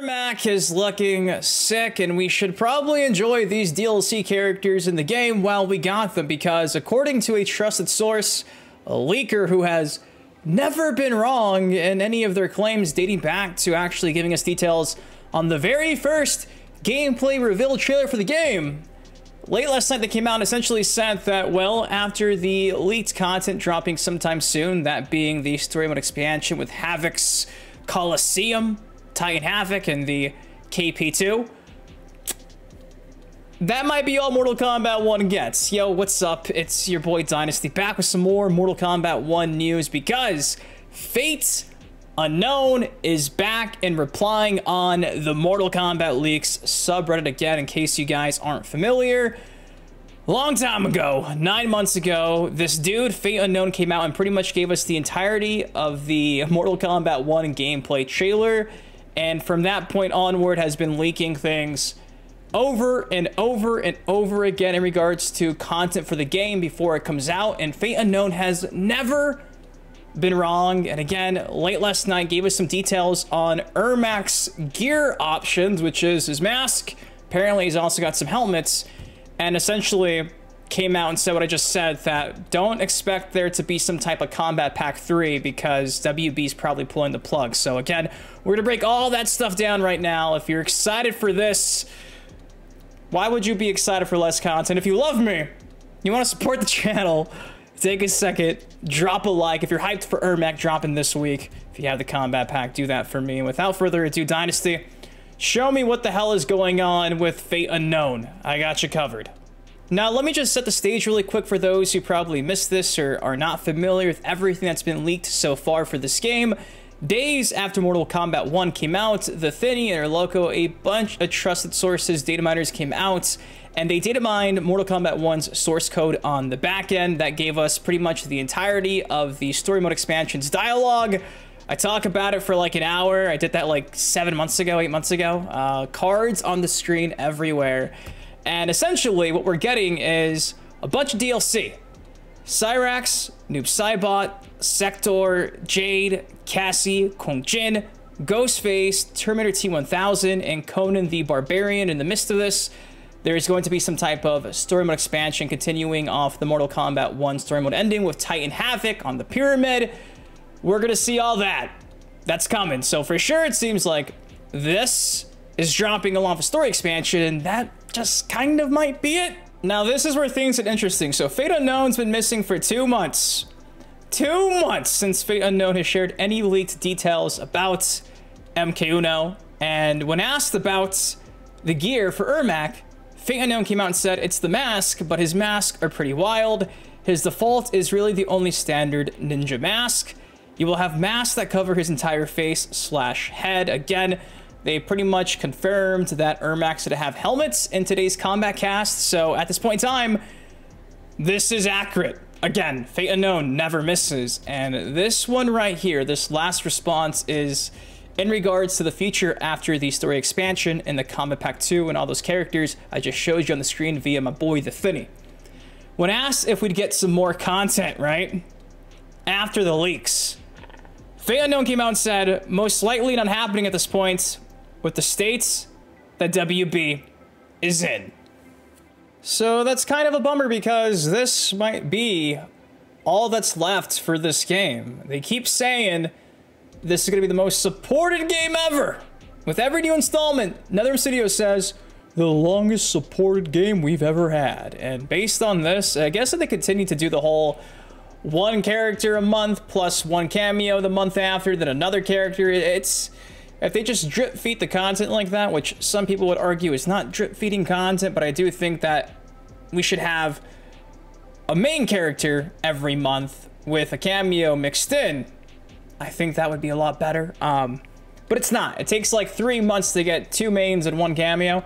Ermac is looking sick, and we should probably enjoy these DLC characters in the game while we got them, because according to a trusted source, a leaker who has never been wrong in any of their claims dating back to actually giving us details on the very first gameplay reveal trailer for the game, late last night they came out and essentially said that, well, after the leaked content dropping sometime soon, that being the story mode expansion with Havoc's Coliseum, Titan Havoc, and the KP2, that might be all Mortal Kombat 1 gets. Yo, what's up? It's your boy Dynasty back with some more Mortal Kombat 1 news, because Fate Unknown is back and replying on the Mortal Kombat Leaks subreddit again, in case you guys aren't familiar. Long time ago, 9 months ago, this dude, Fate Unknown, came out and pretty much gave us the entirety of the Mortal Kombat 1 gameplay trailer, and from that point onward has been leaking things over and over and over again in regards to content for the game before it comes out, and Fate Unknown has never been wrong. And again, late last night gave us some details on Ermac's gear options, which is his mask. Apparently he's also got some helmets, and essentially came out and said what I just said, that don't expect there to be some type of Combat Pack 3 because WB's probably pulling the plug. So again, we're gonna break all that stuff down right now. If you're excited for this, why would you be excited for less content? If you love me, you want to support the channel, take a second, drop a like. If you're hyped for Ermac dropping this week, if you have the Combat Pack, do that for me. And without further ado, Dynasty, show me what the hell is going on with Fate Unknown. I got you covered. Now, let me just set the stage really quick for those who probably missed this or are not familiar with everything that's been leaked so far for this game. Days after Mortal Kombat 1 came out, the Thinny and Loco, a bunch of trusted sources, data miners, came out, and they data mined Mortal Kombat 1's source code on the back end. That gave us pretty much the entirety of the story mode expansion's dialogue. I talk about it for like an hour. I did that like 7 months ago, 8 months ago. Cards on the screen everywhere. And essentially what we're getting is a bunch of DLC. Cyrax, Noob Saibot, Sector, Jade, Cassie, Kung Jin, Ghostface, Terminator T-1000, and Conan the Barbarian. In the midst of this, there's going to be some type of story mode expansion continuing off the Mortal Kombat 1 story mode ending with Titan Havoc on the Pyramid. We're going to see all that. That's coming. So for sure, it seems like this is dropping along with story expansion. That just kind of might be it. Now, this is where things get interesting. So Fate Unknown's been missing for 2 months. 2 months since Fate Unknown has shared any leaked details about MK1. And when asked about the gear for Ermac, Fate Unknown came out and said it's the mask, but his masks are pretty wild. His default is really the only standard ninja mask. You will have masks that cover his entire face/head. Again, they pretty much confirmed that Ermac's gonna have helmets in today's combat cast. So at this point in time, this is accurate. Again, Fate Unknown never misses. And this one right here, this last response, is in regards to the future after the story expansion in the Combat Pack 2 and all those characters I just showed you on the screen via my boy, the Thinny. When asked if we'd get some more content, right, after the leaks, Fate Unknown came out and said, most likely not happening at this point, with the states that WB is in. So that's kind of a bummer, because this might be all that's left for this game. They keep saying this is going to be the most supported game ever. With every new installment, NetherRealm Studios says, the longest supported game we've ever had. And based on this, I guess if they continue to do the whole one character a month plus one cameo the month after, then another character, it's... if they just drip feed the content like that, which some people would argue is not drip feeding content, but I do think that we should have a main character every month with a cameo mixed in. I think that would be a lot better. But it's not. It takes like 3 months to get 2 mains and 1 cameo.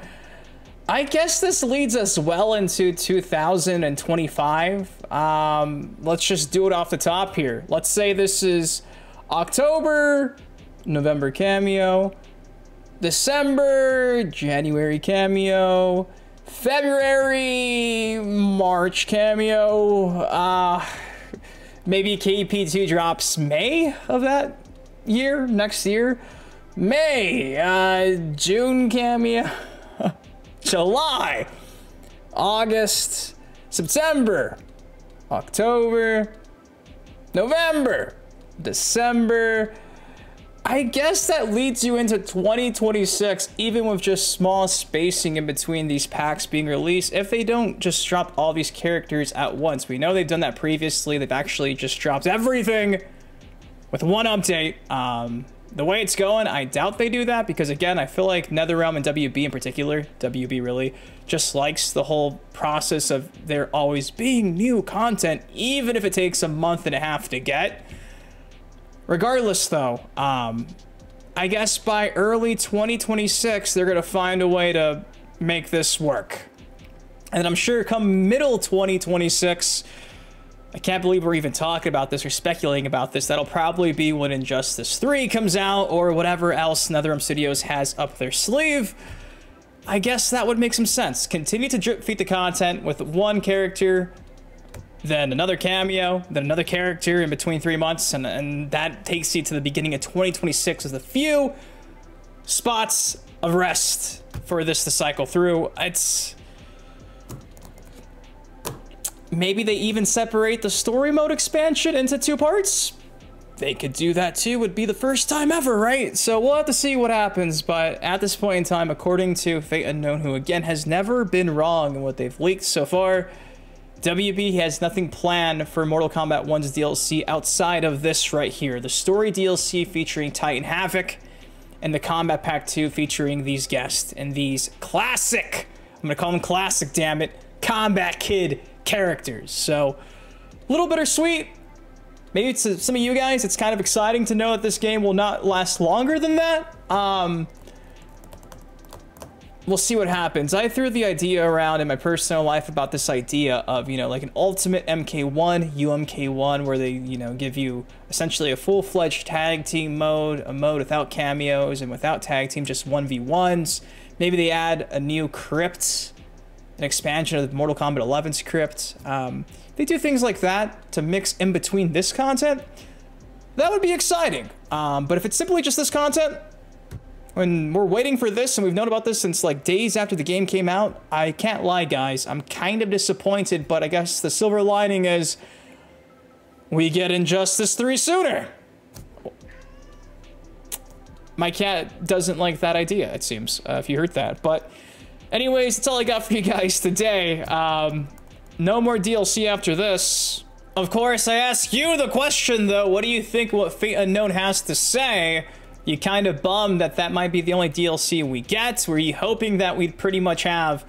I guess this leads us well into 2025. Let's just do it off the top here. Let's say this is October, November cameo, December, January cameo, February, March cameo, maybe KP2 drops May of that year, next year. May, June cameo, July, August, September, October, November, December. I guess that leads you into 2026, even with just small spacing in between these packs being released, if they don't just drop all these characters at once. We know they've done that previously. They've actually just dropped everything with one update. The way it's going, I doubt they do that, because again, I feel like NetherRealm and WB in particular, WB really, just likes the whole process of there always being new content, even if it takes a month and a half to get. Regardless, though, I guess by early 2026, they're going to find a way to make this work. And I'm sure come middle 2026, I can't believe we're even talking about this or speculating about this, that'll probably be when Injustice 3 comes out or whatever else NetherRealm Studios has up their sleeve. I guess that would make some sense. Continue to drip feed the content with one character, then another cameo, then another character in between 3 months, and that takes you to the beginning of 2026 with a few spots of rest for this to cycle through. It's... maybe they even separate the story mode expansion into 2 parts. They could do that too. Would be the first time ever, right? So we'll have to see what happens, but at this point in time, according to Fate Unknown, who again has never been wrong in what they've leaked so far, WB has nothing planned for Mortal Kombat 1's DLC outside of this right here. The story DLC featuring Titan Havoc and the Combat Pack 2 featuring these guests and these classic, I'm going to call them classic, damn it, Combat Kid characters. So, a little bittersweet. Maybe to some of you guys, it's kind of exciting to know that this game will not last longer than that. We'll see what happens. I threw the idea around in my personal life about this idea of, you know, like an ultimate MK1, UMK1, where they, you know, give you essentially a full-fledged tag team mode, a mode without cameos and without tag team, just 1v1s. Maybe they add a new crypt, an expansion of the Mortal Kombat 11 script. They do things like that to mix in between this content. That would be exciting. But if it's simply just this content, when we're waiting for this, and we've known about this since like days after the game came out, I can't lie, guys. I'm kind of disappointed, but I guess the silver lining is we get Injustice 3 sooner. My cat doesn't like that idea, it seems, if you heard that. But anyways, that's all I got for you guys today. No more DLC after this. Of course, I ask you the question, though. What do you think what Fate Unknown has to say? You kind of bummed that that might be the only DLC we get. Were you hoping that we'd pretty much have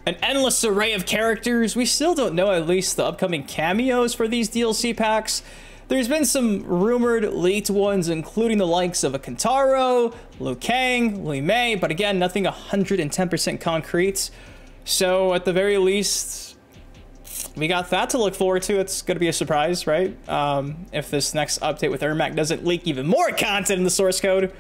an endless array of characters? We still don't know at least the upcoming cameos for these DLC packs. There's been some rumored leaked ones, including the likes of a Kentaro, Liu Kang, Li Mei, but again, nothing 110% concrete. So at the very least, we got that to look forward to. It's going to be a surprise, right? If this next update with Ermac doesn't leak even more content in the source code.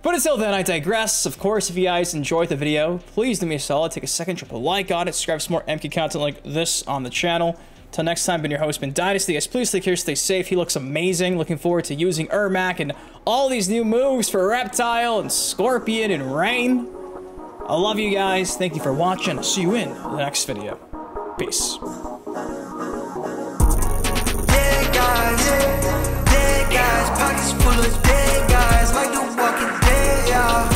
But until then, I digress. Of course, if you guys enjoyed the video, please do me a solid. Take a second, drop a like on it, subscribe for some more MK content like this on the channel. Till next time, been your host, been Dynasty. Guys, please take care, stay safe. He looks amazing. Looking forward to using Ermac and all these new moves for Reptile and Scorpion and Rain. I love you guys. Thank you for watching. I'll see you in the next video. Peace. Dead guys, pockets full of dead guys, like the walking dead, yeah.